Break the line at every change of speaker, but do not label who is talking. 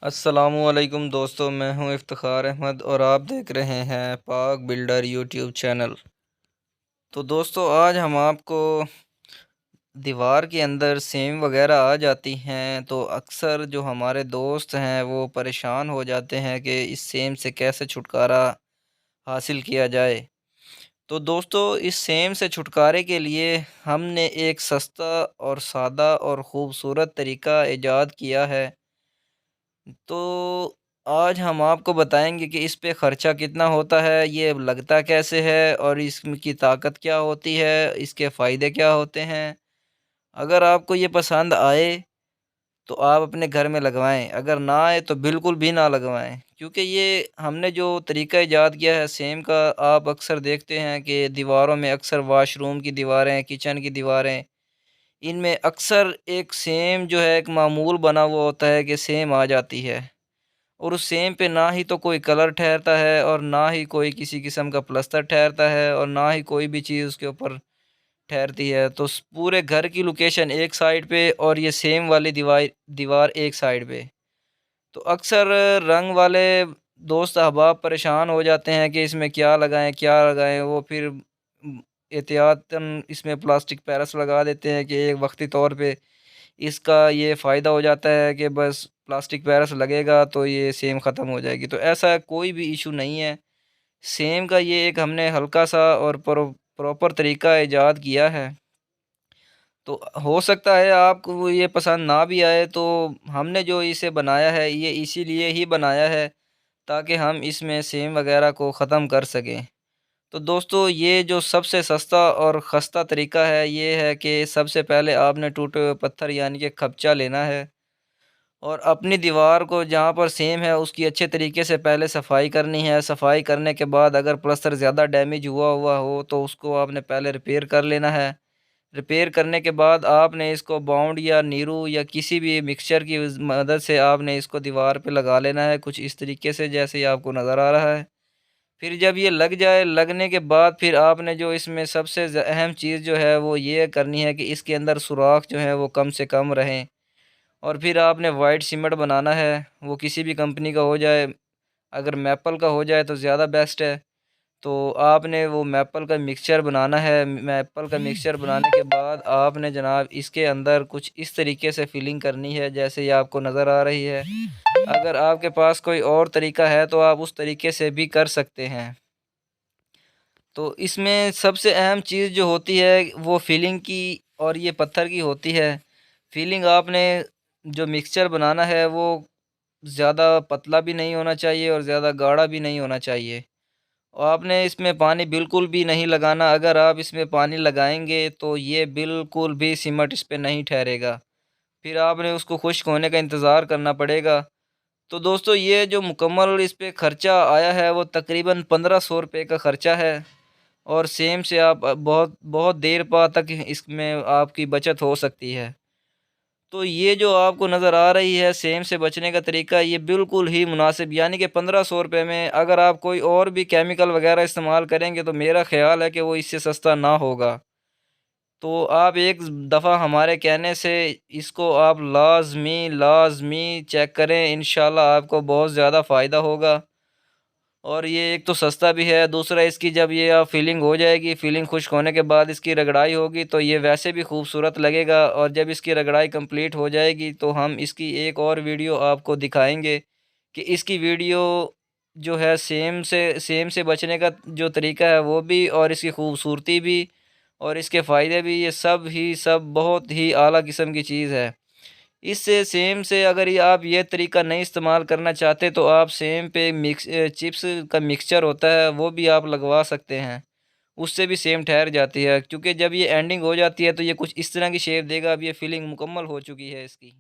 अस्सलामुअलैकुम दोस्तों, मैं हूं इफ्तिखार अहमद और आप देख रहे हैं पाक बिल्डर यूट्यूब चैनल। तो दोस्तों, आज हम आपको दीवार के अंदर सेम वगैरह आ जाती हैं तो अक्सर जो हमारे दोस्त हैं वो परेशान हो जाते हैं कि इस सेम से कैसे छुटकारा हासिल किया जाए। तो दोस्तों, इस सेम से छुटकारे के लिए हमने एक सस्ता और सादा और ख़ूबसूरत तरीका इजाद किया है। तो आज हम आपको बताएँगे कि इस पे ख़र्चा कितना होता है, ये लगता कैसे है और इसकी ताकत क्या होती है, इसके फ़ायदे क्या होते हैं। अगर आपको ये पसंद आए तो आप अपने घर में लगवाएँ, अगर ना आए तो बिल्कुल भी ना लगवाएँ। क्योंकि ये हमने जो तरीका इजाद किया है सेम का, आप अक्सर देखते हैं कि दीवारों में अक्सर वॉशरूम की दीवारें, किचन की दीवारें, इनमें अक्सर एक सेम जो है एक मामूल बना हुआ होता है कि सेम आ जाती है। और उस सेम पे ना ही तो कोई कलर ठहरता है और ना ही कोई किसी किस्म का प्लास्टर ठहरता है और ना ही कोई भी चीज़ उसके ऊपर ठहरती है। तो पूरे घर की लोकेशन एक साइड पे और ये सेम वाली दीवार एक साइड पे। तो अक्सर रंग वाले दोस्त अहबाब परेशान हो जाते हैं कि इसमें क्या लगाएं। वो फिर एहतियातन इसमें प्लास्टिक पैरस लगा देते हैं कि एक वक्ती तौर पे इसका ये फ़ायदा हो जाता है कि बस प्लास्टिक पेरिस लगेगा तो ये सेम ख़त्म हो जाएगी। तो ऐसा कोई भी इशू नहीं है। सेम का ये एक हमने हल्का-सा और प्रॉपर तरीका इजाद किया है। तो हो सकता है आपको वो ये पसंद ना भी आए, तो हमने जो इसे बनाया है ये इसीलिए ही बनाया है ताकि हम इसमें सेम वग़ैरह को ख़त्म कर सकें। तो दोस्तों, ये जो सबसे सस्ता और सस्ता तरीका है ये है कि सबसे पहले आपने टूटे हुए पत्थर यानी कि खपचा लेना है और अपनी दीवार को जहाँ पर सेम है उसकी अच्छे तरीके से पहले सफाई करनी है। सफाई करने के बाद अगर प्लस्तर ज़्यादा डैमेज हुआ हुआ हो तो उसको आपने पहले रिपेयर कर लेना है। रिपेयर करने के बाद आपने इसको बाउंड या नीरू या किसी भी मिक्सचर की मदद से आपने इसको दीवार पे लगा लेना है, कुछ इस तरीके से जैसे ये आपको नज़र आ रहा है। फिर जब ये लग जाए, लगने के बाद फिर आपने जो इसमें सबसे अहम चीज़ जो है वो ये करनी है कि इसके अंदर सुराख जो है वो कम से कम रहें। और फिर आपने वाइट सीमेंट बनाना है, वो किसी भी कंपनी का हो जाए, अगर मैपल का हो जाए तो ज़्यादा बेस्ट है। तो आपने वो मैपल का मिक्सचर बनाना है। मैपल का मिक्सचर बनाने के बाद आपने जनाब इसके अंदर कुछ इस तरीके से फिलिंग करनी है जैसे ये आपको नज़र आ रही है। अगर आपके पास कोई और तरीका है तो आप उस तरीके से भी कर सकते हैं। तो इसमें सबसे अहम चीज़ जो होती है वो फिलिंग की और ये पत्थर की होती है। फिलिंग आपने जो मिक्सचर बनाना है वो ज़्यादा पतला भी नहीं होना चाहिए और ज़्यादा गाढ़ा भी नहीं होना चाहिए। और आपने इसमें पानी बिल्कुल भी नहीं लगाना। अगर आप इसमें पानी लगाएँगे तो ये बिल्कुल भी सिमट इस पे नहीं ठहरेगा। फिर आपने उसको खुश्क होने का इंतज़ार करना पड़ेगा। तो दोस्तों, ये जो मुकम्मल इस पे खर्चा आया है वो तकरीबन 1500 रुपए का खर्चा है। और सेम से आप बहुत बहुत देर पा तक इसमें आपकी बचत हो सकती है। तो ये जो आपको नज़र आ रही है सेम से बचने का तरीका, ये बिल्कुल ही मुनासिब, यानी कि 1500 रुपए में अगर आप कोई और भी केमिकल वगैरह इस्तेमाल करेंगे तो मेरा ख़्याल है कि वो इससे सस्ता ना होगा। तो आप एक दफ़ा हमारे कहने से इसको आप लाज़मी लाज़मी चेक करें, इंशाल्लाह आपको बहुत ज़्यादा फ़ायदा होगा। और ये एक तो सस्ता भी है, दूसरा इसकी जब ये फिलिंग हो जाएगी, फिलिंग खुश्क होने के बाद इसकी रगड़ाई होगी तो ये वैसे भी खूबसूरत लगेगा। और जब इसकी रगड़ाई कंप्लीट हो जाएगी तो हम इसकी एक और वीडियो आपको दिखाएँगे कि इसकी वीडियो जो है सेम से बचने का जो तरीका है वो भी, और इसकी खूबसूरती भी और इसके फ़ायदे भी, ये सब ही सब बहुत ही आला किस्म की चीज़ है। इससे सेम से अगर ये आप ये तरीका नहीं इस्तेमाल करना चाहते तो आप सेम पे चिप्स का मिक्सचर होता है वो भी आप लगवा सकते हैं। उससे भी सेम ठहर जाती है, क्योंकि जब ये एंडिंग हो जाती है तो ये कुछ इस तरह की शेप देगा। अब ये फिलिंग मुकम्मल हो चुकी है इसकी।